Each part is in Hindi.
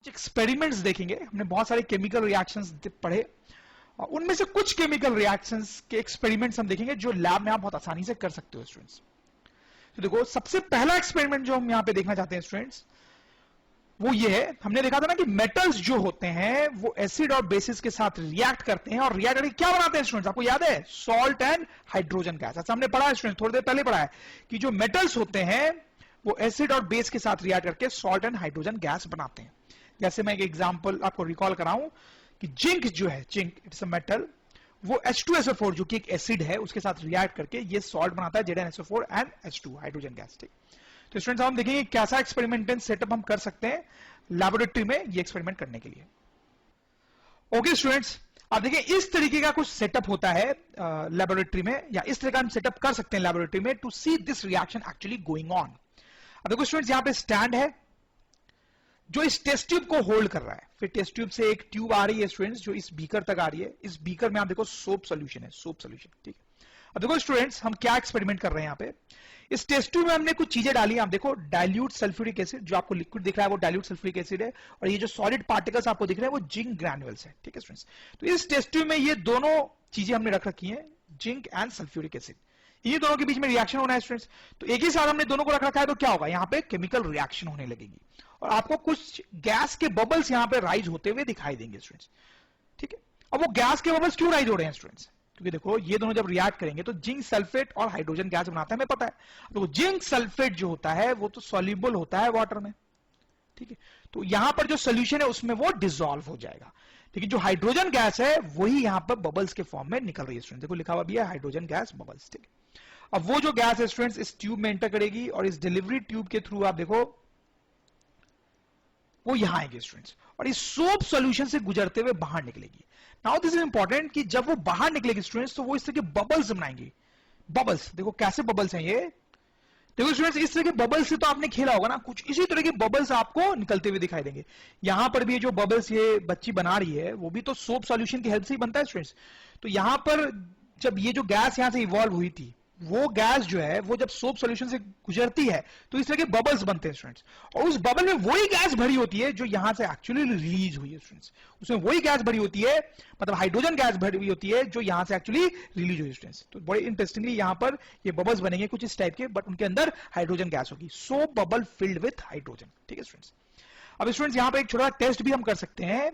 एक्सपेरिमेंट्स देखेंगे। हमने बहुत सारे केमिकल रिएक्शंस पढ़े, उनमें से कुछ केमिकल रिएक्शंस के एक्सपेरिमेंट्स हम देखेंगे जो लैब में आप बहुत आसानी से कर सकते हो स्टूडेंट्स। तो देखो, सबसे पहला एक्सपेरिमेंट जो हम यहां पे देखना चाहते हैं स्टूडेंट्स, वो ये है। हमने देखा था ना कि मेटल्स जो होते हैं वो एसिड और बेसिस के साथ रिएक्ट करते हैं, और रिएक्ट करके क्या बनाते हैं स्टूडेंट्स, आपको याद है? Salt and hydrogen gas. अच्छा, हमने पढ़ा है स्टूडेंट्स, थोड़ी देर पहले पढ़ा है कि जो मेटल्स होते हैं वो एसिड और बेस के साथ रिएक्ट करके सॉल्ट एंड हाइड्रोजन गैस बनाते हैं। जैसे मैं एक एग्जांपल आपको रिकॉल कराऊं कि जिंक जो है, जिंक इट्स अ मेटल, वो H2SO4 जो कि एक एसिड है उसके साथ रिएक्ट करके ये सॉल्ट बनाता है, ZnSO4 and H2 hydrogen gas. ठीक, तो स्टूडेंट्स हम देखेंगे कैसा एक्सपेरिमेंटल सेटअप हम कर सकते हैं लैबोरेटरी में ये एक्सपेरिमेंट करने के लिए। ओके स्टूडेंट्स, आप देखिए इस तरीके का कुछ सेटअप होता है लैबोरेटरी में, या इस तरह का हम सेटअप कर सकते हैं लैबोरेटरी में to see this reaction actually going on. अब देखो स्टूडेंट्स, यहां पे स्टैंड है जो इस टेस्ट ट्यूब को होल्ड कर रहा है, फिर टेस्ट ट्यूब से एक ट्यूब आ रही है स्टूडेंट्स जो इस बीकर तक आ रही है। इस बीकर में आप देखो सोप सॉल्यूशन है, सोप सॉल्यूशन। ठीक है, अब देखो स्टूडेंट्स हम क्या एक्सपेरिमेंट कर रहे हैं यहां पे। इस टेस्ट ट्यूब में हमने कुछ चीजें डाली, आप देखो डाइल्यूट सल्फ्यूरिक एसिड, जो आपको लिक्विड दिख रहा है वो डाइल्यूट सल्फ्यूरिक एसिड है, और ये जो सॉलिड पार्टिकल्स आपको दिख रहे हैं वो जिंक ग्रैन्युल्स है। ठीक है स्टूडेंट्स, तो इस टेस्ट ट्यूब में ये दोनों चीजें हमने रख रखी हैं, जिंक एंड सल्फ्यूरिक एसिड। ये दोनों के बीच में रिएक्शन होना है स्टूडेंट्स, तो एक ही साथ हमने दोनों को रख रखा है, तो क्या होगा, यहां पे केमिकल रिएक्शन होने लगेगी और आपको कुछ गैस के बबल्स यहां पे राइज होते हुए दिखाई देंगे स्टूडेंट्स। ठीक है, अब वो गैस के बबल्स क्यों राइज हो रहे हैं स्टूडेंट्स, क्योंकि देखो ये दोनों जब रिएक्ट करेंगे तो जिंक सल्फेट और हाइड्रोजन गैस बनाता है, हमें पता है। तो जिंक सल्फेट जो होता है वो तो सॉल्युबल होता है वाटर में। ठीक है, तो यहां पर जो सोल्यूशन है उसमें वो डिसॉल्व हो जाएगा, लेकिन जो हाइड्रोजन गैस है वही यहां पर बबल्स के फॉर्म में निकल रही है स्टूडेंट। देखो लिखा हुआ भी है हाइड्रोजन गैस बबल्स। ठीक है, अब वो जो गैस है स्टूडेंट्स इस ट्यूब में एंटर करेगी और इस डिलीवरी ट्यूब के थ्रू आप देखो वो यहां आएंगे स्टूडेंट्स, और इस सोप सॉल्यूशन से गुजरते हुए बाहर निकलेगी। नाउ दिस इज इंपॉर्टेंट कि जब वो बाहर निकलेगी स्टूडेंट्स तो वो इस तरह के बबल्स बनाएंगी। बबल्स देखो कैसे बबल्स हैं ये, देखो स्टूडेंट्स इस तरह के बबल्स से तो आपने खेला होगा ना, कुछ इसी तरह के बबल्स आपको निकलते हुए दिखाई देंगे। यहां पर भी जो बबल्स ये बच्ची बना रही है वो भी तो सोप सॉल्यूशन की हेल्प से ही बनता है स्टूडेंट्स। तो यहां पर जब ये जो गैस यहां से इवॉल्व हुई थी, वो गैस जो है वो जब सोप सॉल्यूशन से गुजरती है तो इस तरह के बबल्स बनते हैं स्टूडेंट्स, और उस बबल में वही गैस भरी होती है जो यहां से एक्चुअली रिलीज हुई है स्टूडेंट्स। उसमें वही गैस भरी होती है, मतलब हाइड्रोजन गैस भरी हुई होती है जो यहां से एक्चुअली रिलीज हुई स्टूडेंट्स। तो बड़े इंटरेस्टिंगली यहां पर ये बबल्स बनेंगे कुछ इस टाइप के, बट उनके अंदर हाइड्रोजन गैस होगी, soap bubble filled with hydrogen. ठीक है स्टूडेंट्स, अब स्टूडेंट्स यहां पर एक छोटा टेस्ट भी हम कर सकते हैं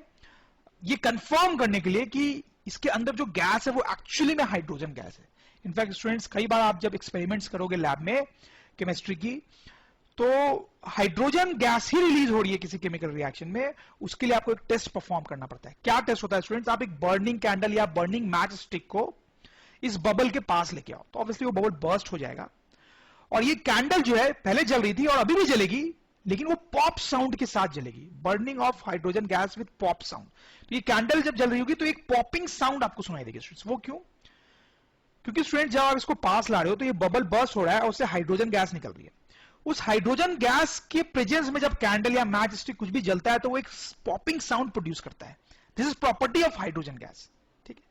ये कंफर्म करने के लिए कि इसके अंदर जो गैस है वो एक्चुअली में हाइड्रोजन गैस है। इनफैक्ट स्टूडेंट्स कई बार आप जब एक्सपेरिमेंट्स करोगे लैब में केमिस्ट्री की, तो हाइड्रोजन गैस ही रिलीज हो रही है किसी केमिकल रिएक्शन में, उसके लिए आपको एक टेस्ट परफॉर्म करना पड़ता है। क्या टेस्ट होता है स्टूडेंट्स, आप एक बर्निंग कैंडल या बर्निंग मैच स्टिक को इस बबल के पास लेके आओ, तो ऑब्वियसली वो बबल बर्स्ट हो जाएगा, और ये कैंडल जो है पहले जल रही थी और अभी भी जलेगी, लेकिन वो पॉप साउंड के साथ जलेगी, burning of hydrogen gas with pop sound. तो ये कैंडल जब जल रही होगी तो एक पॉपिंग साउंड आपको सुनाई देगी स्टूडेंट्स। वो क्यों, क्योंकि स्टूडेंट जब आप इसको पास ला रहे हो तो ये बबल बर्स्ट हो रहा है और उससे हाइड्रोजन गैस निकल रही है। उस हाइड्रोजन गैस के प्रेजेंस में जब कैंडल या मैच स्टिक कुछ भी जलता है तो वो एक पॉपिंग साउंड प्रोड्यूस करता है। This is property of hydrogen gas. ठीक है,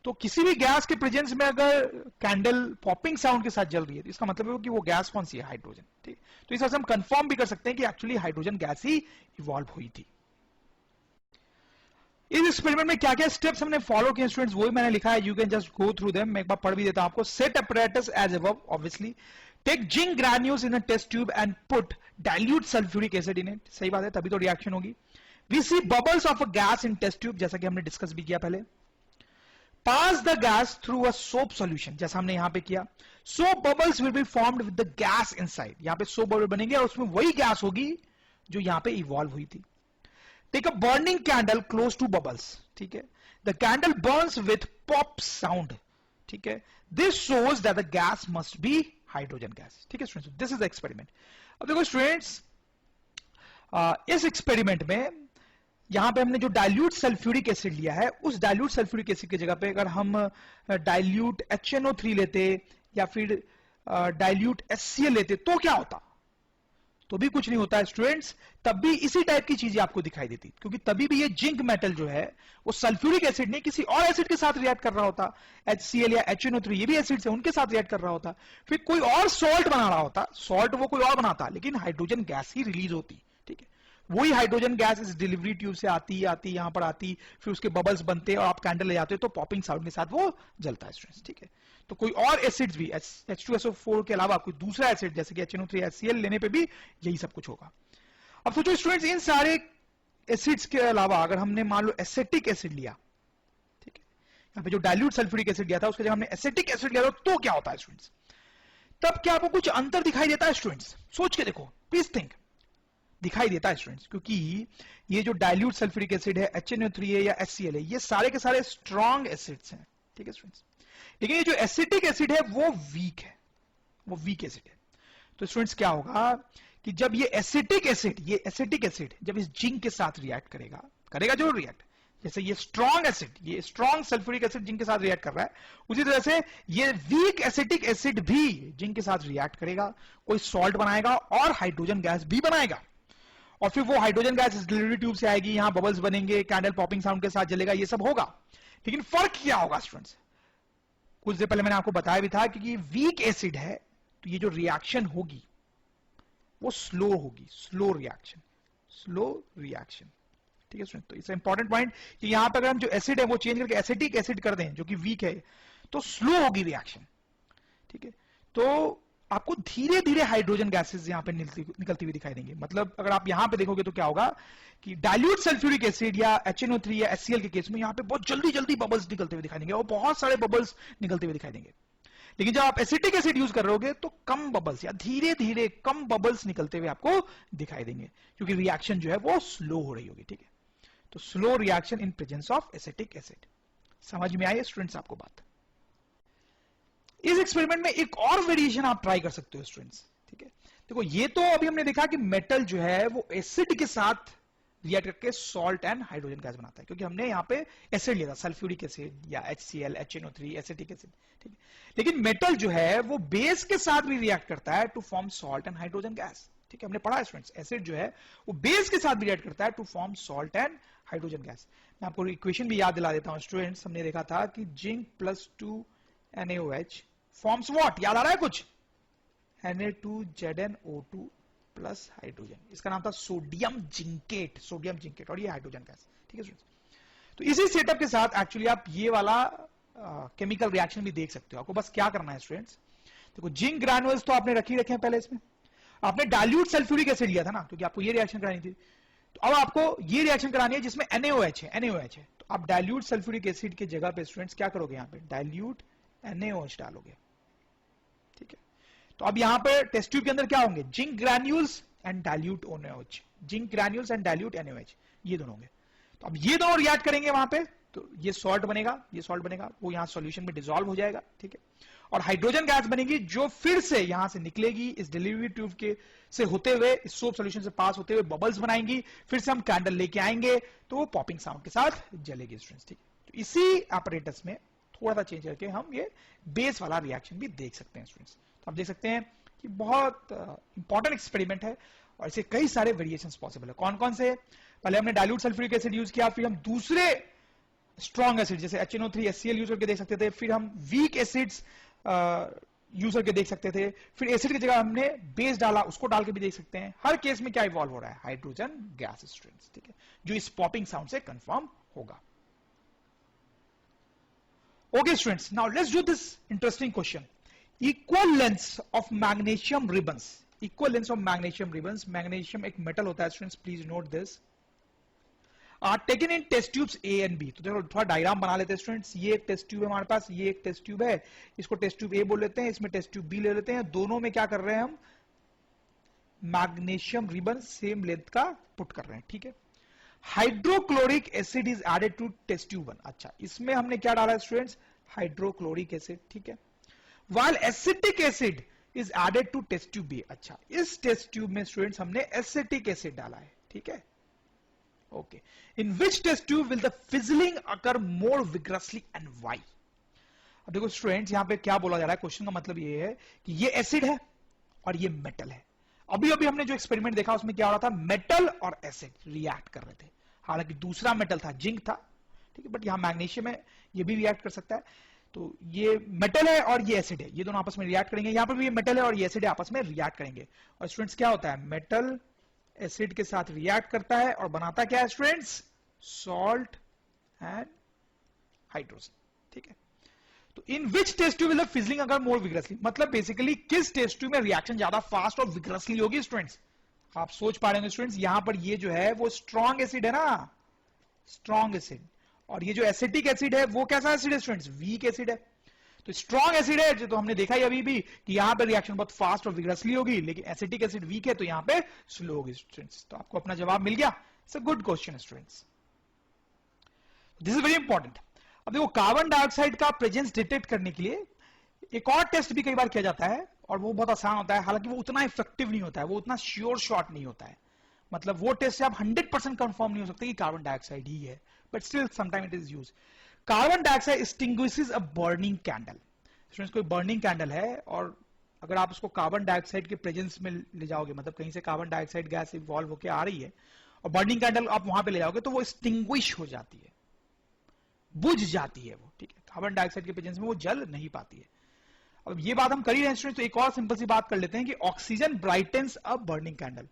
तो किसी भी गैस के प्रेजेंस में अगर कैंडल पॉपिंग साउंड के साथ जल रही है तो इसका मतलब है कि वो गैस कौन सी है, हाइड्रोजन। ठीक, तो इस वजह से हम कंफर्म भी कर सकते हैं कि एक्चुअली हाइड्रोजन गैस ही इवॉल्व हुई थी। इस एक्सपेरिमेंट में क्या क्या स्टेप्स हमने फॉलो किए स्टूडेंट्स वही मैंने लिखा है, you can just go through them. मैं एक बार पढ़ भी देता हूं आपको। Set apparatus as above, obviously take zinc granules in a test tube and put dilute sulfuric acid in it। सही बात है, तभी तो रिएक्शन होगी। We see bubbles of a gas in test tube, जैसा कि हमने डिस्कस भी किया पहले। Pass the gas through a soap solution, जैसा हमने यहां पे किया। Soap bubbles will be formed with the gas inside, यहां पे सोप बबल बनेंगे और उसमें वही गैस होगी जो यहां पे इवॉल्व हुई थी। Take a burning candle close to bubbles, ठीक है, the candle burns with pop sound, ठीक है, this shows that the gas must be hydrogen gas. ठीक है students, this is the experiment. अब देखो स्टूडेंट्स, इस एक्सपेरिमेंट में यहां पे हमने जो डाइल्यूट सल्फ्यूरिक एसिड लिया है, उस डाइल्यूट सल्फ्यूरिक एसिड की जगह पे अगर हम डाइल्यूट HNO3 लेते या फिर डाइल्यूट HCl लेते तो क्या होता? तो भी कुछ नहीं होता है स्टूडेंट्स, तब भी इसी टाइप की चीजें आपको दिखाई देती, क्योंकि तभी भी ये जिंक मेटल जो है वो सल्फ्यूरिक एसिड नहीं किसी और एसिड के साथ रिएक्ट कर रहा होता। HCl या HNO3 ये भी एसिड्स है, उनके साथ रिएक्ट कर रहा होता, फिर कोई और सॉल्ट बना रहा होता, सॉल्ट वो कोई और बनाता, लेकिन हाइड्रोजन गैस ही रिलीज होती। ठीक है, वही हाइड्रोजन गैस इस डिलीवरी ट्यूब से आती यहां पर आती, फिर उसके बबल्स बनते हैं और आप कैंडल ले जाते हो तो पॉपिंग साउंड के साथ वो जलता है स्टूडेंट्स, ठीक है। तो कोई और एसिड्स भी H2SO4 के अलावा कोई दूसरा एसिड जैसे कि HNO3 HCl लेने पे भी यही सब कुछ होगा। अब सोचो स्टूडेंट्स, इन सारे एसिड्स के अलावा अगर हमने मान लो एसिटिक एसिड लिया, ठीक है, यहाँ पे जो डाइल्यूट सल्फ्यूरिक एसिड लिया था उसके जगह हमने एसिटिक एसिड लिया तो क्या होता है स्टूडेंट्स? तब क्या आपको कुछ अंतर दिखाई देता है स्टूडेंट्स? सोच के देखो, प्लीज थिंक। दिखाई देता है स्टूडेंट्स, क्योंकि ये जो डाइल्यूट सल्फ्यूरिक एसिड है, HNO3 है या HCl है, ये सारे के सारे स्ट्रॉन्ग एसिड्स हैं, ठीक है स्टूडेंट्स। लेकिन ये जो एसिटिक एसिड है वो वीक है, वो वीक एसिड है। तो स्टूडेंट्स क्या होगा कि जब ये एसिटिक एसिड जब इस जिंक के साथ रिएक्ट करेगा जरूर रिएक्ट, जैसे ये स्ट्रॉन्ग एसिड, ये स्ट्रॉन्ग सल्फ्यूरिक एसिड जिंक के साथ रिएक्ट कर रहा है, उसी तरह से ये वीक एसिटिक एसिड भी जिंक के साथ रिएक्ट करेगा, कोई सॉल्ट बनाएगा और हाइड्रोजन गैस भी बनाएगा, और फिर वो हाइड्रोजन गैस इस डिलीवरी ट्यूब से आएगी, यहां बबल्स बनेंगे, कैंडल पॉपिंग साउंड के साथ जलेगा, ये सब होगा। लेकिन फर्क क्या होगा स्टूडेंट्स? कुछ देर पहले मैंने आपको बताया भी था कि वीक एसिड है तो ये जो रिएक्शन होगी वो स्लो होगी, स्लो रिएक्शन, ठीक है स्टूडेंट। तो इट्स इंपॉर्टेंट पॉइंट कि यहां पर अगर हम जो एसिड है वो चेंज करके एसिटिक एसिड कर दें जो कि वीक है, तो स्लो होगी रिएक्शन, ठीक है। तो आपको धीरे धीरे हाइड्रोजन गैसेस यहां पे निकलती हुई दिखाई देंगी। मतलब अगर आप यहां पे देखोगे तो क्या होगा कि डाइल्यूट सल्फ्यूरिक एसिड या HNO3 या HCl के केस में यहां पे बहुत जल्दी जल्दी बबल्स निकलते हुए दिखाई देंगे, और बहुत सारे बबल्स निकलते हुए दिखाई देंगे। लेकिन जब आप एसिटिक एसिड यूज कर रहे हो तो कम बबल्स या धीरे धीरे कम बबल्स निकलते हुए आपको दिखाई देंगे, क्योंकि रिएक्शन जो है वो स्लो हो रही होगी, ठीक है। तो slow reaction in presence of acetic acid. समझ में आई स्टूडेंट्स आपको बात? इस एक्सपेरिमेंट में एक और वेरिएशन आप ट्राई कर सकते हो स्टूडेंट्स, ठीक है। देखो, ये तो अभी हमने देखा कि मेटल जो है वो एसिड के साथ रिएक्ट करके सॉल्ट एंड हाइड्रोजन गैस बनाता है, क्योंकि हमने यहां पे एसिड लिया था, सल्फ्यूरिक एसिड या HCl, HNO3, एसिटिक एसिड, ठीक है। लेकिन मेटल जो है वो बेस के साथ भी रिएक्ट करता है to form salt and hydrogen gas, ठीक है। हमने पढ़ा है स्टूडेंट्स, एसिड जो है वो बेस के साथ भी रिएक्ट करता है to form salt and hydrogen gas. मैं आपको इक्वेशन भी याद दिला देता हूं स्टूडेंट्स। हमने देखा था कि zinc plus 2 NaOH forms what? याद आ रहा है कुछ? Na2ZnO2 plus hydrogen. इसका नाम था सोडियम जिंकेट, और ये हाइड्रोजन गैस, ठीक है स्टूडेंट्स। तो इसी सेटअप के साथ एक्चुअली आप ये वाला केमिकल रिएक्शन भी देख सकते हो। आपको बस क्या करना है स्टूडेंट्स, देखो जिंक ग्रैन्युल्स तो आपने रखे हैं पहले, इसमें आपने डाइल्यूट सल्फ्यूरिक एसिड लिया था ना, क्योंकि आपको ये रिएक्शन करानी थी। तो अब आपको ये रिएक्शन करानी है जिसमें NaOH है। तो आप डाइल्यूट सल्फ्यूरिक एसिड की जगह पे स्टूडेंट्स क्या करोगे? यहां पे डाइल्यूट NaOH डालोगे, ठीक है। तो अब यहां पे टेस्ट ट्यूब के अंदर क्या होंगे? Zinc granules and dilute NaOH, zinc granules and dilute NaOH, ये दोनों होंगे। तो अब ये दोनों रिएक्ट करेंगे वहां पे, तो ये सॉल्ट बनेगा, वो यहां सॉल्यूशन में डिसॉल्व हो जाएगा, ठीक है। और हाइड्रोजन गैस बनेगी जो फिर से यहां से निकलेगी इस डिलीवरी ट्यूब के से होते हुए, इस सोप सॉल्यूशन से पास होते हुए बबल्स बनाएंगी, फिर से हम कैंडल लेके आएंगे तो वो पॉपिंग साउंड के साथ जलेगी स्टूडेंट्स, ठीक है। तो इसी एपरेटस में थोड़ा सा चेंज करके हम ये बेस वाला रिएक्शन भी देख सकते हैं स्टूडेंट्स। तो आप देख सकते हैं कि बहुत इंपॉर्टेंट एक्सपेरिमेंट है और इसे कई सारे वेरिएशंस पॉसिबल है। कौन कौन से? पहले हमने डाइल्यूट सल्फ्यूरिक एसिड यूज किया, फिर हम दूसरे स्ट्रॉन्ग एसिड जैसे HNO3 HCl यूज करके देख सकते थे, फिर हम वीक एसिड्स यूज करके देख सकते थे, फिर एसिड की जगह हमने बेस डाला, उसको डाल के भी देख सकते हैं। हर केस में क्या इवॉल्व हो रहा है? हाइड्रोजन गैस स्टूडेंट्स, ठीक है, जो इस पॉपिंग साउंड से कंफर्म होगा। Okay students, now let's do this interesting question. Equal lengths of magnesium ribbons. Magnesium एक metal होता है students, please note this. Are taken in test tubes A and B. तो देखो थोड़ा डायग्राम बना लेते हैं students. ये एक टेस्ट ट्यूब है हमारे पास, ये एक टेस्ट ट्यूब है, इसको टेस्ट ट्यूब A बोल लेते हैं, इसमें टेस्ट ट्यूब B ले लेते हैं। दोनों में क्या कर रहे हैं हम? मैग्नीशियम रिबन सेम लेंथ का पुट कर रहे हैं, ठीक है। Hydrochloric acid is added to test tube 1। अच्छा, इसमें हमने क्या डाला है स्टूडेंट्स? हाइड्रोक्लोरिक एसिड, ठीक है। While acetic acid is added to test tube B. अच्छा, इस टेस्ट ट्यूब में स्टूडेंट्स हमने एसिटिक एसिड डाला है, ठीक है। Okay, in which test tube will the fizzing occur more vigorously and why? अब देखो स्टूडेंट्स, यहां पे क्या बोला जा रहा है, क्वेश्चन का मतलब ये है कि ये एसिड है और ये मेटल है। अभी अभी हमने जो एक्सपेरिमेंट देखा उसमें क्या हो रहा था? मेटल और एसिड रिएक्ट कर रहे थे, हालांकि दूसरा मेटल था, जिंक था, ठीक है, बट यहां मैग्नीशियम है, ये भी रिएक्ट कर सकता है। तो ये मेटल है और ये एसिड है, ये दोनों आपस में रिएक्ट करेंगे। यहां पर भी ये मेटल है और ये एसिड है, आपस में रिएक्ट करेंगे। और स्टूडेंट्स क्या होता है? मेटल एसिड के साथ रिएक्ट करता है और बनाता क्या है स्टूडेंट्स? Salt and hydrogen. ठीक है, तो in which test tube will the fizzing occur more vigorously, मतलब बेसिकली किस टेस्ट ट्यूब में रिएक्शन ज्यादा फास्ट और विग्रसली होगी स्टूडेंट्स? आप सोच पा रहे होंगे स्टूडेंट्स, यहां पर ये जो है वो स्ट्रॉन्ग एसिड है ना, स्ट्रॉन्ग एसिड, और ये जो एसिटिक एसिड है वो कैसा एसिड है स्टूडेंट्स? वीक एसिड है। तो स्ट्रॉन्ग एसिड है जो तो हमने देखा ही अभी भी कि यहां पर रिएक्शन बहुत फास्ट और विग्रसली होगी, लेकिन एसिटिक एसिड वीक है तो यहां पे स्लो होगी स्टूडेंट्स। तो आपको अपना जवाब मिल गया। It's a good question students, this is very important. अब देखो कार्बन डाइऑक्साइड का प्रेजेंस डिटेक्ट करने के लिए एक और टेस्ट भी कई बार किया जाता है और वो बहुत आसान होता है, हालांकि वो उतना इफेक्टिव नहीं होता है, वो उतना श्योर शॉट नहीं होता है। मतलब वो टेस्ट से आप 100% कंफर्म नहीं हो सकते कि कार्बन डाइऑक्साइड ही है, but still sometime it is use. Carbon dioxide extinguishes a burning candle. Students, कोई बर्निंग कैंडल है और अगर आप उसको कार्बन डाइऑक्साइड के प्रेजेंस में ले जाओगे, मतलब कहीं से कार्बन डाइऑक्साइड गैस इवॉल्व होकर आ रही है और बर्निंग कैंडल आप वहां पे ले जाओगे तो वो एक्सटिंग्विश हो जाती है, बुझ जाती है वो। ठीक है, कार्बन डाइऑक्साइड के प्रेजेंस में वो जल नहीं पाती है। अब ये बात हम कर ही रहे हैं स्टूडेंट, तो एक और सिंपल सी बात कर लेते हैं कि ऑक्सीजन ब्राइटन्स अ बर्निंग कैंडल।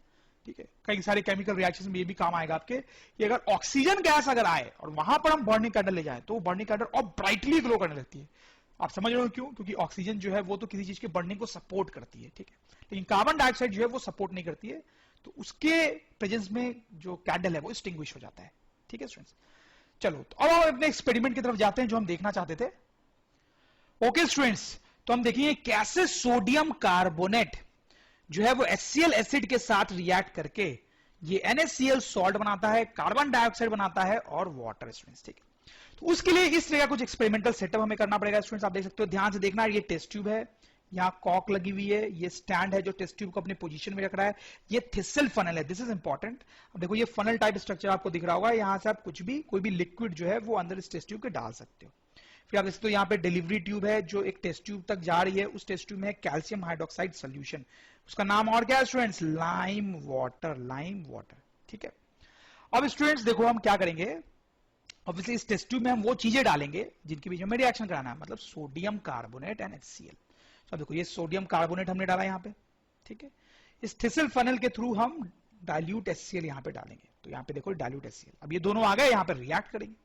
ठीक है, कई सारे केमिकल रिएक्शन में ये भी काम आएगा आपके कि अगर ऑक्सीजन गैस अगर आए और वहां पर हम बर्निंग कैंडल ले जाएं तो वो बर्निंग कैंडल और ब्राइटली ग्लो करने लगती है। आप समझ रहे हो क्यों? क्योंकि ऑक्सीजन जो है वो तो किसी चीज के बर्निंग को सपोर्ट करती है, ठीक है, लेकिन कार्बन डाइऑक्साइड जो है वो सपोर्ट नहीं करती है, तो उसके प्रेजेंस में जो कैंडल है वो एक्सटिंग्विश हो जाता है। ठीक है स्टूडेंट्स, चलो तो अब हम अपने एक्सपेरिमेंट की तरफ जाते हैं जो हम देखना चाहते थे। ओके स्टूडेंट्स, तो हम देखेंगे कैसे सोडियम कार्बोनेट जो है वो HCl एसिड के साथ रिएक्ट करके ये NaCl सॉल्ट बनाता है, कार्बन डाइऑक्साइड बनाता है और वाटर स्टूडेंट्स। ठीक है, तो उसके लिए इस तरह का कुछ एक्सपेरिमेंटल सेटअप हमें करना पड़ेगा स्टूडेंट्स। आप देख सकते हो, ध्यान से देखना, ये टेस्ट ट्यूब है, यहाँ कॉक लगी हुई है, ये स्टैंड है जो टेस्ट ट्यूब को अपने पोजीशन में रख रहा है, ये थिसल फनल है, दिस इज इंपॉर्टेंट। अब देखो ये फनल टाइप स्ट्रक्चर आपको दिख रहा होगा, यहां से आप कुछ भी कोई भी लिक्विड जो है वो अंदर इस टेस्ट ट्यूब के डाल सकते हो। फिर आप देख सकते हो यहाँ पे डिलीवरी ट्यूब है जो एक टेस्ट ट्यूब तक जा रही है, उस टेस्ट ट्यूब में है कैल्शियम हाइड्रोक्साइड सोल्यूशन, उसका नाम और क्या है students? Lime water, lime water. ठीक है, अब स्टूडेंट्स देखो हम क्या करेंगे, ऑब्वियसली इस टेस्ट ट्यूब में हम वो चीजें डालेंगे जिनके बीच में रिएक्शन कराना है, मतलब सोडियम कार्बोनेट एंड HCl। तो देखो ये सोडियम कार्बोनेट हमने डाला यहाँ पे। ठीक है, इस थिसल फनल के थ्रू हम डाइल्यूट HCl यहाँ पे डालेंगे, तो यहाँ पे देखो डाइल्यूट HCl, अब ये दोनों आ गए, यहाँ पे रिएक्ट करेंगे,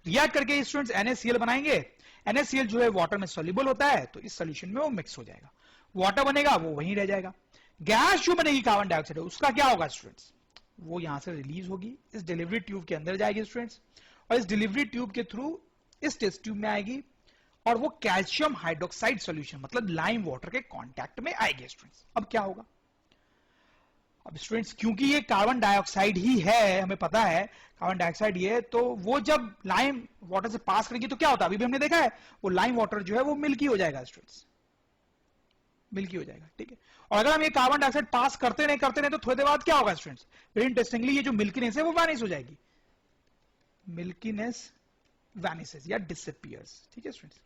रिएक्ट करके स्टूडेंट्स NaCl बनाएंगे। NaCl जो है वाटर में सोल्यूबल होता है, तो इस सोल्यूशन में वो मिक्स हो जाएगा, वाटर बनेगा वो वहीं रह जाएगा। गैस जो बनेगी कार्बन डाइऑक्साइड, उसका क्या होगा स्टूडेंट्स? वो यहां से रिलीज होगी, इस डिलीवरी ट्यूब के अंदर जाएगी स्टूडेंट्स, और इस डिलीवरी ट्यूब के थ्रू इस टेस्ट ट्यूब में आएगी और वो कैल्शियम हाइड्रोक्साइड सॉल्यूशन मतलब लाइम वाटर के कांटेक्ट में आएगी स्टूडेंट्स। अब क्या होगा? अब स्टूडेंट्स क्योंकि ये कार्बन डाइऑक्साइड ही है, हमें पता है कार्बन डाइऑक्साइड ये है, तो वो जब लाइम वाटर से पास करेगी तो क्या होता है? अभी भी हमने देखा है, वो लाइम वाटर जो है वो मिल्की हो जाएगा स्टूडेंट्स, मिल्की हो जाएगा। ठीक है, और अगर हम ये कार्बन डाइऑक्साइड पास करते नहीं तो थोड़ी देर बाद क्या होगा स्टूडेंट्स? वेरी इंटरेस्टिंगली ये जो मिल्कीनेस है वो वैनिश हो जाएगी, मिल्कीनेस वैनिशेस या डिसअपीयर्स। ठीक है स्टूडेंट्स,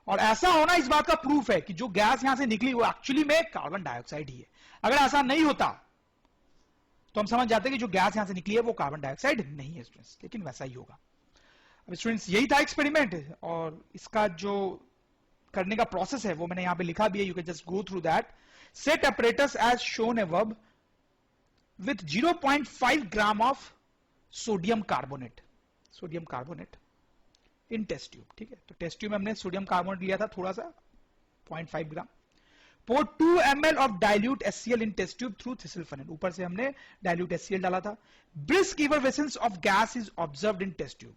और ऐसा होना इस बात का प्रूफ है कि जो गैस यहां से निकली वो एक्चुअली में कार्बन डाइऑक्साइड ही है। अगर ऐसा नहीं होता तो हम समझ जाते हैं कि जो गैस यहां से निकली है वो कार्बन डाइऑक्साइड नहीं है स्टूडेंट्स, लेकिन वैसा ही होगा। अब स्टूडेंट्स यही था एक्सपेरिमेंट, और इसका जो करने का प्रोसेस है वो मैंने यहां पे लिखा भी है, you can just go through that. Set apparatus as shown above with 0.5 gram of sodium carbonate, sodium carbonate in test tube. ठीक है, तो टेस्ट ट्यूब में हमने सोडियम कार्बोनेट लिया था थोड़ा सा 0.5 ग्राम। pour 2 ml of dilute HCl in test tube through thistle funnel, ऊपर से हमने dilute HCl डाला था। brisk effervescence of gas is observed in test tube।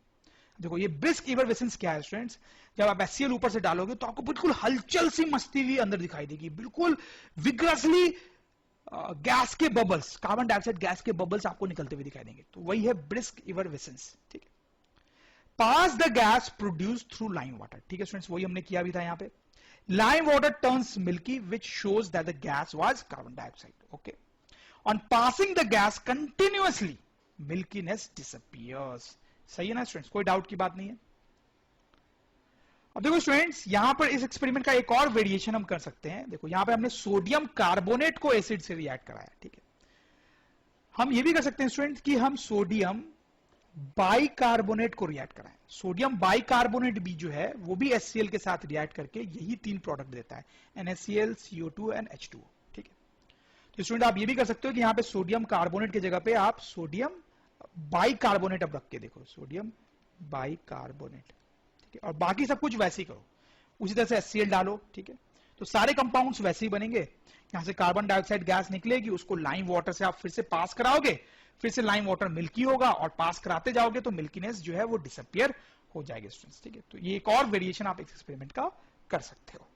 देखो ये brisk effervescence क्या है स्टूडेंट्स? जब आप HCl ऊपर से डालोगे तो आपको बिल्कुल हलचल सी मस्ती हुई अंदर दिखाई देगी, बिल्कुल विग्रसली गैस के बबल्स, कार्बन डाइऑक्साइड गैस के बबल्स आपको निकलते हुए दिखाई देंगे, तो वही है brisk effervescence। ठीक है, pass the gas produce through lime water. ठीक है स्टूडेंट्स, वही हमने किया भी था यहाँ पे। Lime water turns milky, which shows that the gas was carbon dioxide. Okay. On passing the gas continuously, milkiness disappears. सही है ना स्टूडेंट्स, कोई डाउट की बात नहीं है। अब देखो स्टूडेंट्स, यहां पर इस एक्सपेरिमेंट का एक और वेरिएशन हम कर सकते हैं। देखो यहां पर हमने सोडियम कार्बोनेट को एसिड से रिएक्ट कराया। ठीक है, हम ये भी कर सकते हैं स्टूडेंट्स कि हम सोडियम बाइकार्बोनेट को रिएक्ट कराएं। सोडियम बाइकार्बोनेट भी जो है वो भी HCl के साथ रिएक्ट करके यही तीन प्रोडक्ट देता है, NaCl, CO2 एंड H2O। ठीक है, तो स्टूडेंट आप ये भी कर सकते हो कि यहाँ पे सोडियम कार्बोनेट की जगह पे आप सोडियम बाइकार्बोनेट अब रख के देखो, सोडियम बाइकार्बोनेट, ठीक है, और बाकी सब कुछ वैसे ही करो, उसी तरह से HCl डालो, ठीक है। तो सारे कंपाउंड्स वैसे ही बनेंगे, यहां से कार्बन डाइऑक्साइड गैस निकलेगी, उसको लाइम वाटर से आप फिर से पास कराओगे, फिर से लाइम वाटर मिल्की होगा, और पास कराते जाओगे तो मिल्कीनेस जो है वो डिसअपियर हो जाएगी स्टूडेंट्स, ठीक है। तो ये एक और वेरिएशन आप एक्सपेरिमेंट का कर सकते हो।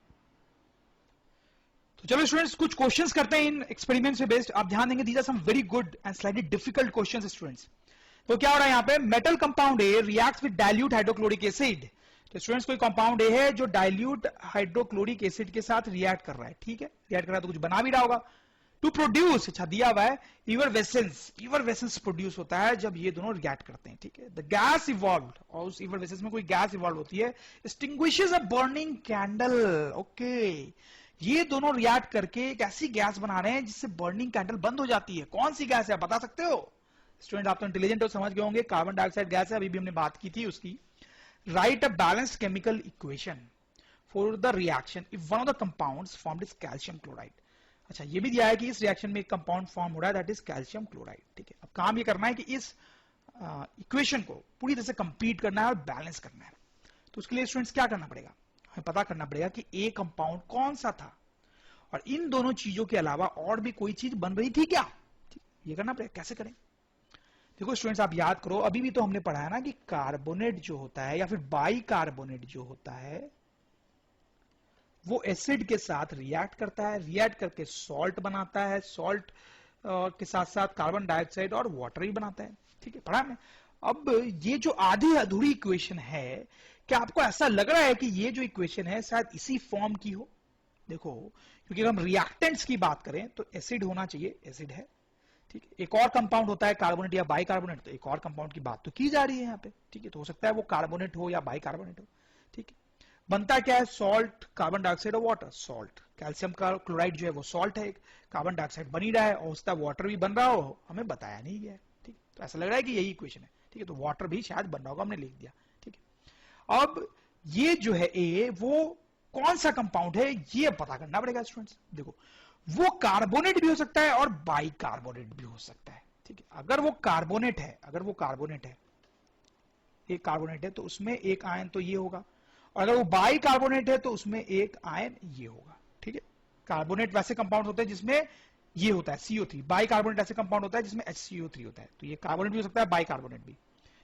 तो चलो स्टूडेंट्स कुछ क्वेश्चंस करते हैं इन एक्सपेरिमेंट से बेस्ड। आप ध्यान देंगे, these are some very good and slightly difficult questions students. तो क्या हो रहा है यहाँ पे, metal compound A reacts with dilute hydrochloric acid. तो स्टूडेंट्स कोई कंपाउंड ए है जो डाइल्यूट हाइड्रोक्लोरिक एसिड के साथ रिएक्ट कर रहा है, ठीक है, रिएक्ट कर रहा है तो कुछ बना भी रहा होगा। टू प्रोड्यूस, अच्छा दिया हुआ है, इवरवेसेंस, इवरवेसेंस प्रोड्यूस होता है जब ये दोनों रिएक्ट करते हैं, ठीक है। द गैस इवॉल्व, और उस इवरवेसेंस में कोई गैस इवॉल्व होती है, extinguishes a burning candle, okay. ये दोनों रिएक्ट करके एक ऐसी गैस बना रहे हैं जिससे बर्निंग कैंडल बंद हो जाती है। कौन सी गैस है बता सकते हो स्टूडेंट? आप तो इंटेलिजेंट हो, समझ गए होंगे, कार्बन डाइऑक्साइड गैस है, अभी भी हमने बात की थी उसकी। Right a balanced chemical equation for the reaction if one of the compounds formed is calcium chloride. अच्छा ये भी दिया है कि इस रिएक्शन में एक कंपाउंड फॉर्म हो रहा है दैट इज कैल्शियम क्लोराइड, ठीक है। अब काम ये करना है कि इस इक्वेशन को पूरी तरह से कंप्लीट करना है और बैलेंस करना है। तो उसके लिए स्टूडेंट्स क्या करना पड़ेगा, हमें पता करना पड़ेगा कि ए कंपाउंड कौन सा था और इन दोनों चीजों के अलावा और भी कोई चीज बन रही थी क्या, ये करना पड़ेगा। कैसे करें? देखो स्टूडेंट्स आप याद करो, अभी भी तो हमने पढ़ा है ना कि कार्बोनेट जो होता है या फिर बाइकार्बोनेट जो होता है वो एसिड के साथ रिएक्ट करता है, रिएक्ट करके सॉल्ट बनाता है, सॉल्ट के साथ साथ कार्बन डाइऑक्साइड और वाटर भी बनाता है, ठीक है, पढ़ा है। अब ये जो आधी अधूरी इक्वेशन है, क्या आपको ऐसा लग रहा है कि ये जो इक्वेशन है शायद इसी फॉर्म की हो? देखो क्योंकि अगर हम रिएक्टेंट्स की बात करें तो एसिड होना चाहिए, एसिड है, ठीक है। एक और कंपाउंड होता है कार्बोनेट या बाइकार्बोनेट, तो एक और कंपाउंड की बात तो की जा रही है यहाँ पे, ठीक है। तो हो सकता है वो कार्बोनेट हो या बाइकार्बोनेट हो, ठीक है। बनता क्या है, सॉल्ट, कार्बन डाइऑक्साइड और वाटर, सॉल्ट, कैल्शियम का क्लोराइड जो है वो सॉल्ट है, कार्बन डाइऑक्साइड बन ही रहा है और उसका वाटर भी बन रहा हो, हमें बताया नहीं गया, ठीक। तो ऐसा लग रहा है कि यही इक्वेशन है, ठीक है। तो वाटर भी शायद बन रहा होगा, हमने लिख दिया, ठीक है। अब ये जो है ए, वो कौन सा कंपाउंड है ये पता करना पड़ेगा स्टूडेंट्स। देखो वो कार्बोनेट भी हो सकता है और बाइकार्बोनेट भी हो सकता है, ठीक है। अगर वो कार्बोनेट है, अगर वो कार्बोनेट है, एक कार्बोनेट है तो उसमें एक आयन तो ये होगा, और अगर वो बाइकार्बोनेट है तो उसमें एक आयन ये होगा, ठीक है। कार्बोनेट वैसे कंपाउंड होते हैं जिसमें ये होता है CO3, बाइकार्बोनेट ऐसे कंपाउंड होता है जिसमें HCO3 होता है। तो ये कार्बोनेट भी हो सकता है, बाइकार्बोनेट भी।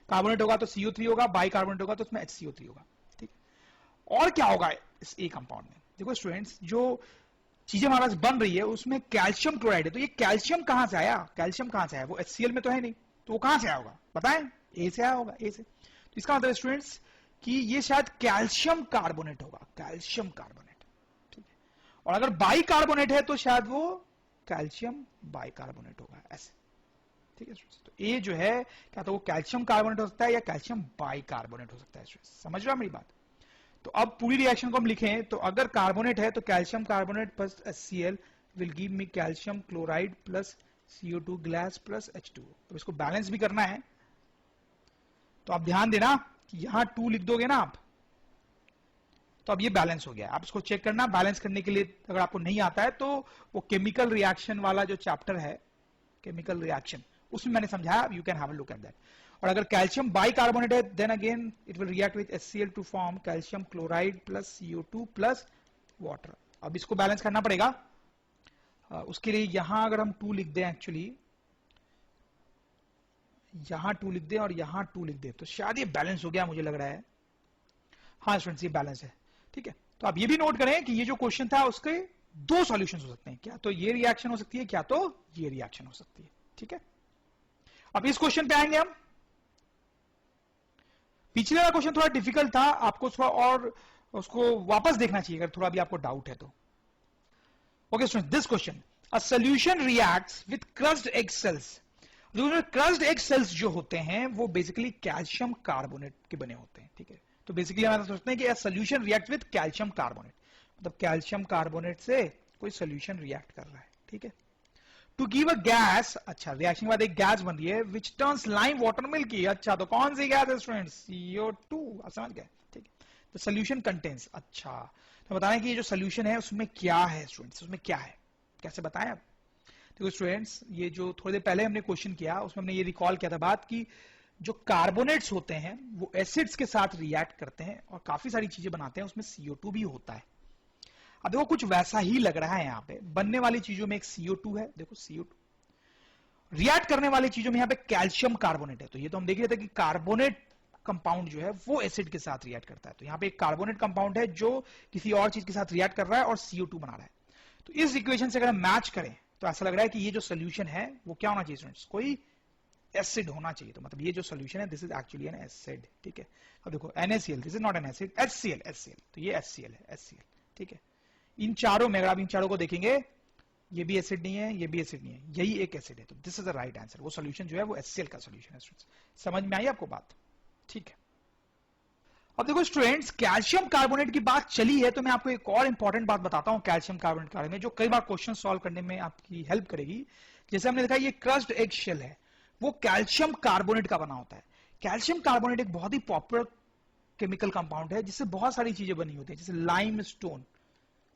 कार्बोनेट होगा तो CO3 होगा, बाइकार्बोनेट होगा तो उसमें HCO3 होगा, ठीक है। और क्या होगा इस ए कंपाउंड में? देखो स्टूडेंट्स जो चीजें हमारे पास बन रही है उसमें कैल्शियम क्लोराइड है, तो ये कैल्शियम कहां से आया, कैल्शियम कहां से आया? वो HCl में तो है नहीं, तो वो कहां से आया होगा बताएं? ए से आया होगा, ए से। तो इसका मतलब स्टूडेंट्स कि ये शायद कैल्शियम कार्बोनेट होगा, कैल्शियम कार्बोनेट, ठीक है। और अगर बाइकार्बोनेट है तो शायद वो कैल्शियम बाइकार्बोनेट होगा, ऐसे, ठीक है। तो ए जो है क्या तो वो कैल्शियम कार्बोनेट हो सकता है या कैल्शियम बाइकार्बोनेट हो सकता है, समझ रहे हो मेरी बात? तो अब पूरी रिएक्शन को हम लिखें तो अगर कार्बोनेट है तो calcium carbonate plus HCl will give me calcium chloride plus CO2 glass plus H2। अब इसको बैलेंस भी करना है, तो आप ध्यान देना कि यहां 2 लिख दोगे ना आप, तो अब ये बैलेंस हो गया। आप इसको चेक करना, बैलेंस करने के लिए अगर आपको नहीं आता है तो वो केमिकल रिएक्शन वाला जो चैप्टर है, केमिकल रिएक्शन, उसमें मैंने समझाया, you can have a look at that. और अगर कैल्शियम बाइकार्बोनेट है then again it will react with HCl to form calcium chloride plus CO2 plus water. अब इसको बैलेंस करना पड़ेगा, उसके लिए यहां अगर हम 2 लिख दें, एक्चुअली यहां 2 लिख दें और यहां 2 लिख दें तो शायद ये बैलेंस हो गया, मुझे लग रहा है। हाँ स्टूडेंट्स ये बैलेंस है, ठीक है। तो आप ये भी नोट करें कि ये जो क्वेश्चन था उसके 2 सॉल्यूशन हो सकते हैं, क्या तो ये रिएक्शन हो सकती है, क्या तो ये रिएक्शन हो सकती है, ठीक है। अब इस क्वेश्चन पे आएंगे हम। पिछले वाला क्वेश्चन थोड़ा डिफिकल्ट था, आपको थोड़ा और उसको वापस देखना चाहिए अगर थोड़ा भी आपको डाउट है तो। Okay student, this question, a solution reacts with crossed egg cells. Crossed egg cells जो होते हैं वो बेसिकली कैल्शियम कार्बोनेट के बने होते हैं, ठीक है। तो बेसिकली हम सोचते हैं कि a solution react with calcium carbonate, मतलब कैल्शियम कार्बोनेट से कोई सॉल्यूशन रिएक्ट कर रहा है, ठीक है। टू गिव अ गैस, अच्छा रिएक्शन के बाद एक गैस बन रही है which turns lime water milky. अच्छा तो कौन सी गैस है स्टूडेंट्स? CO2, आप समझ गए, ठीक है। तो सोल्यूशन कंटेन्स, अच्छा तो बताएं कि ये जो सोल्यूशन है उसमें क्या है स्टूडेंट्स, उसमें क्या है, कैसे बताएं आप? तो स्टूडेंट्स ये जो थोड़ी देर पहले हमने क्वेश्चन किया उसमें हमने ये रिकॉल किया था बात कि जो कार्बोनेट्स होते हैं वो एसिड्स के साथ रिएक्ट करते हैं और काफी सारी चीजें बनाते हैं, उसमें CO2 भी होता है। अब देखो कुछ वैसा ही लग रहा है, यहाँ पे बनने वाली चीजों में एक CO2 है, देखो CO2, रिएक्ट करने वाली चीजों में यहाँ पे कैल्शियम कार्बोनेट है। तो ये तो हम देख रहे थे कि कार्बोनेट कंपाउंड जो है वो एसिड के साथ रिएक्ट करता है, तो यहाँ पे एक कार्बोनेट कंपाउंड है जो किसी और चीज के साथ रिएक्ट कर रहा है और CO2 बना रहा है। तो इस इक्वेशन से अगर हम मैच करें तो ऐसा लग रहा है कि ये जो सोल्यूशन है वो क्या होना चाहिए स्टूडेंट्स, कोई एसिड होना चाहिए। तो मतलब ये जो सोल्यूशन है this is actually an acid, ठीक है। अब देखो NaCl, this is not an acid, HCl, तो ये HCl है, HCl, ठीक है। इन चारों में अगर आप इन चारों को देखेंगे ये भी एसिड नहीं है, ये भी एसिड नहीं है, यही एक एसिड है, तो this is the right answer. वो सोल्यूशन जो है वो HCl का सोल्यूशन है स्टूडेंट्स। समझ में आई आपको बात, ठीक है। अब देखो स्टूडेंट्स, कैल्शियम कार्बोनेट की बात चली है तो मैं आपको एक और इंपॉर्टेंट बात बताता हूं कैल्शियम कार्बोनेट के बारे में, जो कई बार क्वेश्चन सॉल्व करने में आपकी हेल्प करेगी। जैसे हमने देखा ये क्रस्ड एग शेल है, वो कैल्शियम कार्बोनेट का बना होता है। कैल्शियम कार्बोनेट एक बहुत ही पॉपुलर केमिकल कंपाउंड है जिससे बहुत सारी चीजें बनी होती है, जैसे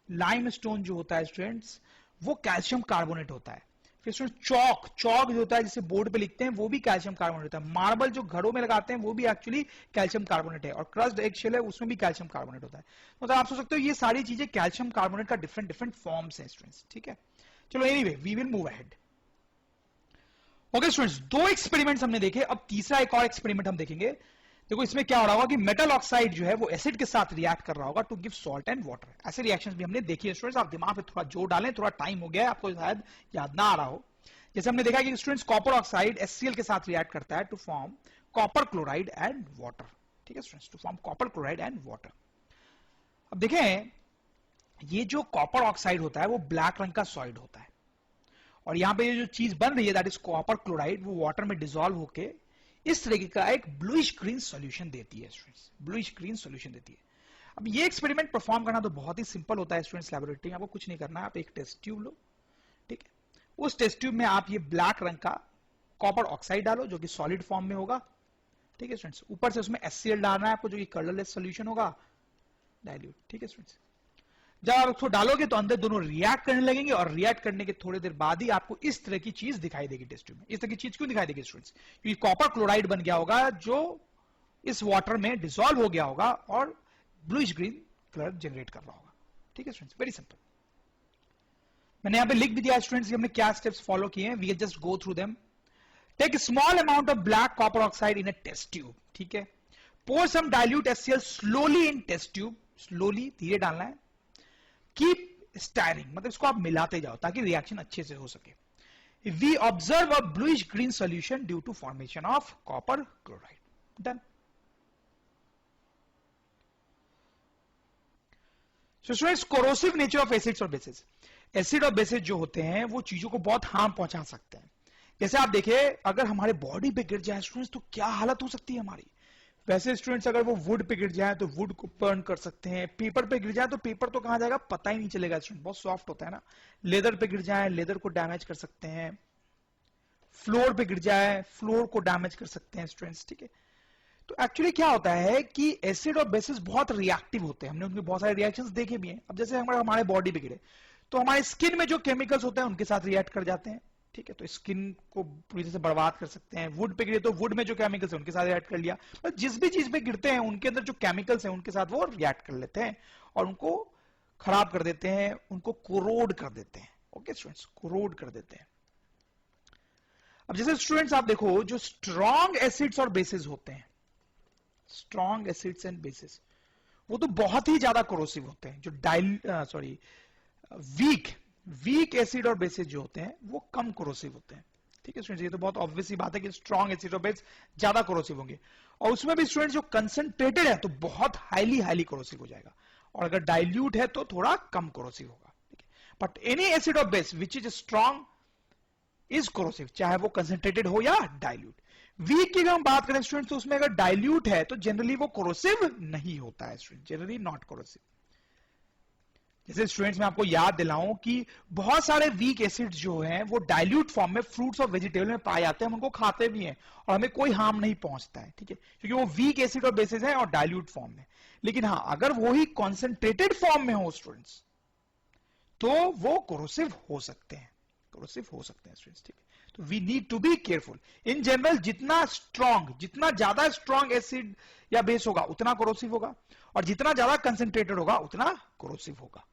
लाइम स्टोन जो होता है स्टूडेंट्स वो कैल्शियम कार्बोनेट होता है। फिर चौक जो होता है जिसे बोर्ड पे लिखते हैं वो भी कैल्शियम कार्बोनेट होता है। मार्बल जो घरों में लगाते हैं वो भी एक्चुअली कैल्शियम कार्बोनेट है, और क्रस्ड एग शेल है उसमें भी कैल्शियम कार्बोनेट होता है। मतलब आप सोच सकते हो ये सारी चीजें कैल्शियम कार्बोनेट का डिफरेंट फॉर्म्स हैं स्टूडेंट्स, ठीक है। चलो anyway we will move ahead. Okay students, दो एक्सपेरिमेंट्स हमने देखे, अब तीसरा एक और एक्सपेरिमेंट हम देखेंगे। देखो इसमें क्या हो रहा होगा कि मेटल ऑक्साइड जो है वो एसिड के साथ रिएक्ट कर रहा होगा to give salt and water. ऐसे रिएक्शंस भी हमने देखी है स्टूडेंट्स, आप दिमाग पे थोड़ा जोर डालें, थोड़ा टाइम हो गया है आपको शायद याद ना आ रहा हो। जैसे हमने देखा कि स्टूडेंट्स कॉपर ऑक्साइड HCl के साथ रिएक्ट करता है to form copper chloride and water, ठीक है students, to form copper chloride and water. अब देखें ये जो कॉपर ऑक्साइड होता है वो ब्लैक रंग का सॉलिड होता है, और यहां पे ये जो चीज बन रही है दैट इज कॉपर क्लोराइड, वो वाटर में डिसॉल्व होके इस तरीके का एक ब्लूइश ग्रीन सॉल्यूशन देती है स्टूडेंट्स, ब्लूइश ग्रीन सॉल्यूशन देती है। अब ये एक्सपेरिमेंट परफॉर्म करना तो बहुत ही सिंपल होता है स्टूडेंट्स, लैबोरेटरी में आपको कुछ नहीं करना है, आप एक टेस्ट ट्यूब लो, ठीक है। उस टेस्ट ट्यूब में आप ये ब्लैक रंग का कॉपर ऑक्साइड डालो जो कि सॉलिड फॉर्म में होगा, ठीक है स्टूडेंट्स। ऊपर से उसमें HCl डालना है आपको जो कि कलरलेस सॉल्यूशन होगा, डाइल्यूट, ठीक है स्टूडेंट्स। जब आप उसको डालोगे तो अंदर दोनों रिएक्ट करने लगेंगे, और रिएक्ट करने के थोड़ी देर बाद ही आपको इस तरह की चीज दिखाई देगी टेस्ट ट्यूब में। इस तरह की चीज क्यों दिखाई देगी स्टूडेंट्स, क्योंकि कॉपर क्लोराइड बन गया होगा जो इस वाटर में डिसॉल्व हो गया होगा और ब्लूइश ग्रीन कलर जनरेट कर रहा होगा, ठीक है स्टूडेंट्स, वेरी सिंपल। मैंने यहां पे लिख भी दिया स्टूडेंट्स कि हमने क्या स्टेप्स फॉलो किए हैं, we will just go through them. Take small amount of black copper oxide in a test tube, ठीक है। Pour some dilute HCl slowly in test tube, slowly धीरे डालना है। कीप स्टायरिंग, मतलब इसको आप मिलाते जाओ ताकि रिएक्शन अच्छे से हो सके। We observe a bluish green solution due to formation of copper chloride, done. So students, corrosive nature of acids और बेसिस, एसिड और बेसिस जो होते हैं वो चीजों को बहुत हार्म पहुंचा सकते हैं। जैसे आप देखिए अगर हमारे बॉडी पे गिर जाए स्टूडेंट्स तो क्या हालत हो सकती है हमारी। वैसे स्टूडेंट्स अगर वो वुड पे गिर जाए तो वुड को बर्न कर सकते हैं, पेपर पे गिर जाए तो पेपर तो कहां जाएगा पता ही नहीं चलेगा स्टूडेंट, बहुत सॉफ्ट होता है ना। लेदर पे गिर जाए लेदर को डैमेज कर सकते हैं, फ्लोर पे गिर जाए फ्लोर को डैमेज कर सकते हैं स्टूडेंट्स, ठीक है। तो एक्चुअली क्या होता है कि एसिड और बेसिस बहुत रिएक्टिव होते हैं, हमने उनके बहुत सारे रिएक्शंस देखे भी हैं। अब जैसे हमारे बॉडी पे गिरे तो हमारे स्किन में जो केमिकल्स होते हैं उनके साथ रिएक्ट कर जाते हैं, ठीक है, तो स्किन को पूरी तरह से बर्बाद कर सकते हैं। वुड पे गिरे तो वुड में जो केमिकल्स है उनके साथ रिएक्ट कर लिया, और जिस भी चीज पे गिरते हैं उनके अंदर जो केमिकल्स हैं उनके साथ वो रिएक्ट कर लेते हैं और उनको खराब कर देते हैं, उनको कोरोड कर देते हैं। ओके स्टूडेंट्स, कोरोड कर देते हैं। अब जैसे स्टूडेंट्स आप देखो जो स्ट्रॉन्ग एसिड्स और बेसिस होते हैं, स्ट्रॉन्ग एसिड्स एंड बेसिस, वो तो बहुत ही ज्यादा कोरोसिव होते हैं। जो वीक एसिड और बेसिस जो होते हैं वो कम कोरोसिव होते हैं, ठीक है स्टूडेंट्स। ये तो बहुत ऑब्वियस सी बात है कि स्ट्रॉन्ग एसिड और बेस ज्यादा कोरोसिव होंगे, और उसमें भी स्टूडेंट्स जो कंसंट्रेटेड है तो बहुत हाईली कोरोसिव हो जाएगा, और अगर डाइल्यूट है तो थोड़ा कम कोरोसिव होगा, ठीक है। बट एनी एसिड और base which is strong is corrosive, चाहे वो कंसंट्रेटेड हो या डाइल्यूट। वीक की अगर हम बात करें स्टूडेंट्स तो उसमें अगर डाइल्यूट है तो जनरली वो कोरोसिव नहीं होता है स्टूडेंट, जनरली नॉट कोरोसिव। जैसे स्टूडेंट्स मैं आपको याद दिलाऊं कि बहुत सारे वीक एसिड्स जो हैं वो डाइल्यूट फॉर्म में फ्रूट्स और वेजिटेबल में पाए जाते हैं, हम उनको खाते भी हैं और हमें कोई हार्म नहीं पहुंचता है, ठीक है, क्योंकि वो वीक एसिड और बेसिस है और डाइल्यूट फॉर्म में। लेकिन हाँ अगर वो ही कॉन्सेंट्रेटेड फॉर्म में हो स्टूडेंट्स तो वो कोरोसिव हो सकते हैं, कोरोसिव हो सकते हैं स्टूडेंट्स, ठीक है। तो we need to be careful. In general जितना स्ट्रॉन्ग, जितना ज्यादा स्ट्रॉन्ग एसिड या बेस होगा उतना कोरोसिव होगा, और जितना ज्यादा कंसेंट्रेटेड होगा उतना कोरोसिव होगा।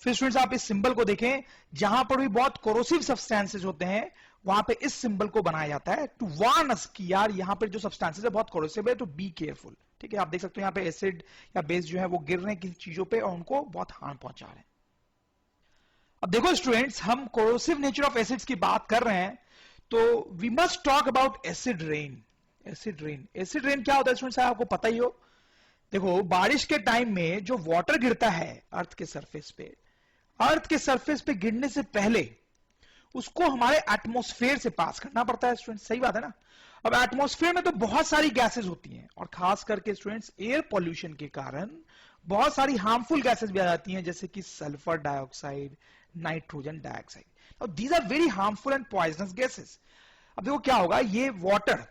फिर स्टूडेंट्स आप इस सिंबल को देखें, जहां पर भी बहुत कोरोसिव सब्सटेंसेस होते हैं वहां पे इस सिंबल को बनाया जाता है टू वार्न अस कि यार यहां पर जो सब्सटेंसेस है बहुत कोरोसिव है, तो बी केयरफुल, ठीक है। आप देख सकते हो यहां पे एसिड या बेस जो है वो गिर रहे हैं किसी चीजों पे और उनको बहुत हार्म पहुंचा रहे हैं। अब देखो स्टूडेंट्स, हम कोरोसिव नेचर ऑफ एसिड्स की बात कर रहे हैं, तो we must talk about acid rain. Acid rain, acid rain क्या होता है स्टूडेंट्स, आपको पता ही हो। देखो बारिश के टाइम में जो वाटर गिरता है अर्थ के सरफेस पे, अर्थ के सरफेस पे गिरने से पहले उसको हमारे एटमॉस्फेयर से पास करना पड़ता है स्टूडेंट्स, सही बात है ना। अब एटमॉस्फेयर में तो बहुत सारी गैसेस होती हैं, और खास करके स्टूडेंट्स एयर पॉल्यूशन के कारण बहुत सारी हार्मफुल गैसेस भी आ जाती हैं, जैसे कि सल्फर डाइऑक्साइड, नाइट्रोजन डाइऑक्साइड। और these are very harmful and poisonous gases. अब देखो क्या होगा, ये वाटर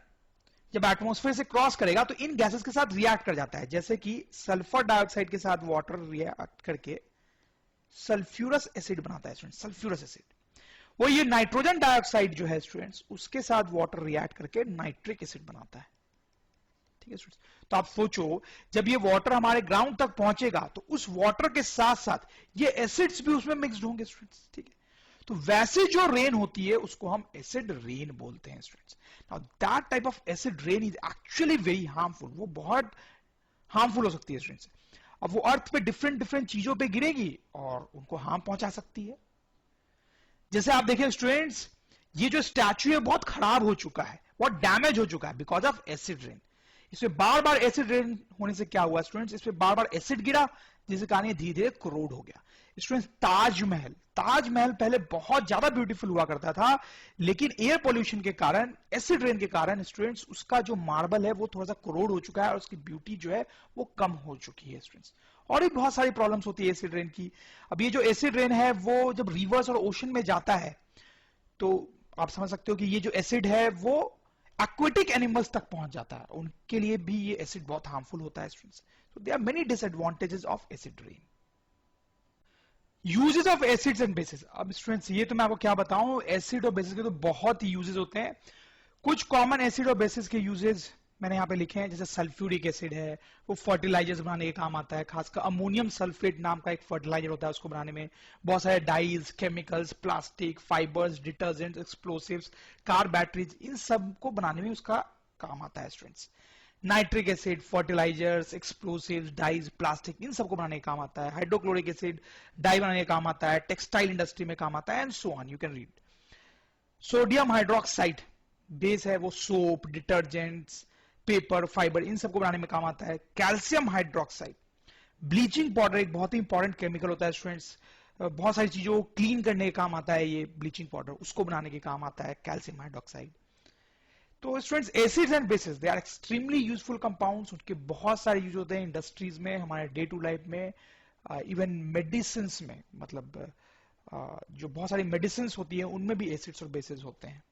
जब एटमॉस्फेयर से क्रॉस करेगा तो इन गैसेस के साथ रिएक्ट कर जाता है, जैसे कि सल्फर डाइऑक्साइड के साथ वाटर रिएक्ट करके सल्फ्यूरस एसिड बनाता है स्टूडेंट, सल्फ्यूरस एसिड। वो ये नाइट्रोजन डाइऑक्साइड जो है स्टूडेंट्स, उसके साथ वाटर रिएक्ट करके नाइट्रिक एसिड बनाता है, ठीक है स्टूडेंट्स। तो आप सोचो जब ये वाटर हमारे ग्राउंड तक पहुंचेगा तो उस वाटर के साथ साथ ये एसिड्स भी उसमें मिक्स्ड होंगे स्टूडेंट्स, ठीक है। तो वैसे जो रेन होती है उसको हम एसिड रेन बोलते हैं students. Now that type of acid rain is actually very harmful, वो बहुत हार्मफुल हो सकती है स्टूडेंट्स। अब वो अर्थ पे डिफरेंट डिफरेंट चीजों पे गिरेगी और उनको हार्म पहुंचा सकती है। जैसे आप देखें स्टूडेंट्स, ये जो स्टैच्यू है बहुत खराब हो चुका है, बहुत डैमेज हो चुका है बिकॉज ऑफ एसिड रेन। इसमें बार बार एसिड रेन होने से क्या हुआ स्टूडेंट्स, इसमें बार बार एसिड गिरा जिसके कारण ये धीरे धीरे करोड हो गया। स्टूडेंट्स ताजमहल, ताजमहल पहले बहुत ज्यादा ब्यूटीफुल हुआ करता था, लेकिन एयर पोल्यूशन के कारण, एसिड रेन के कारण स्टूडेंट्स उसका जो मार्बल है वो थोड़ा सा करोड हो चुका है और उसकी ब्यूटी जो है वो कम हो चुकी है स्टूडेंट्स। और भी बहुत सारी प्रॉब्लम्स होती है एसिड रेन की। अब ये जो एसिड रेन है वो जब रिवर्स और ओशन में जाता है तो आप समझ सकते हो कि ये जो एसिड है वो एक्वेटिक एनिमल्स तक पहुंच जाता है, उनके लिए भी ये एसिड बहुत हार्मफुल होता है students. So there are many disadvantages of acid rain. Uses of acids and bases. अब स्टूडेंट्स ये तो मैं आपको क्या बताऊं, एसिड और बेसिस के तो बहुत ही यूजेस होते हैं। कुछ कॉमन एसिड और बेसिस के यूजेस मैंने यहां पे लिखे हैं, जैसे सल्फ्यूरिक एसिड है, वो फर्टिलाइजर्स बनाने के काम आता है, खासकर अमोनियम सल्फेट नाम का एक फर्टिलाइजर होता है, उसको बनाने में बहुत सारे dyes, chemicals, plastic, fibres, detergent, explosives, car batteries, इन सब को बनाने में उसका काम आता है students. Nitric acid, fertilisers, explosives, dyes, plastic, इन सबको बनाने का काम आता है। हाइड्रोक्लोरिक एसिड डाई बनाने का काम आता है, टेक्सटाइल इंडस्ट्री में काम आता है, and so on, you can read. Sodium hydroxide base है, वो सोप, डिटर्जेंट्स, पेपर, फाइबर, इन सबको बनाने में काम आता है। कैल्शियम हाइड्रोक्साइड, ब्लीचिंग पाउडर एक बहुत ही इंपॉर्टेंट केमिकल होता है स्टूडेंट्स, बहुत सारी चीजों को क्लीन करने के काम आता है ये ब्लीचिंग पाउडर, उसको बनाने के काम आता है कैल्शियम हाइड्रोक्साइड। तो students acids and bases they are extremely useful compounds, उनके बहुत सारे यूज होते हैं इंडस्ट्रीज में, हमारे डे टू लाइफ में, इवन मेडिसिन में, मतलब जो बहुत सारी मेडिसिन होती है उनमें भी एसिड्स और बेसिस होते हैं।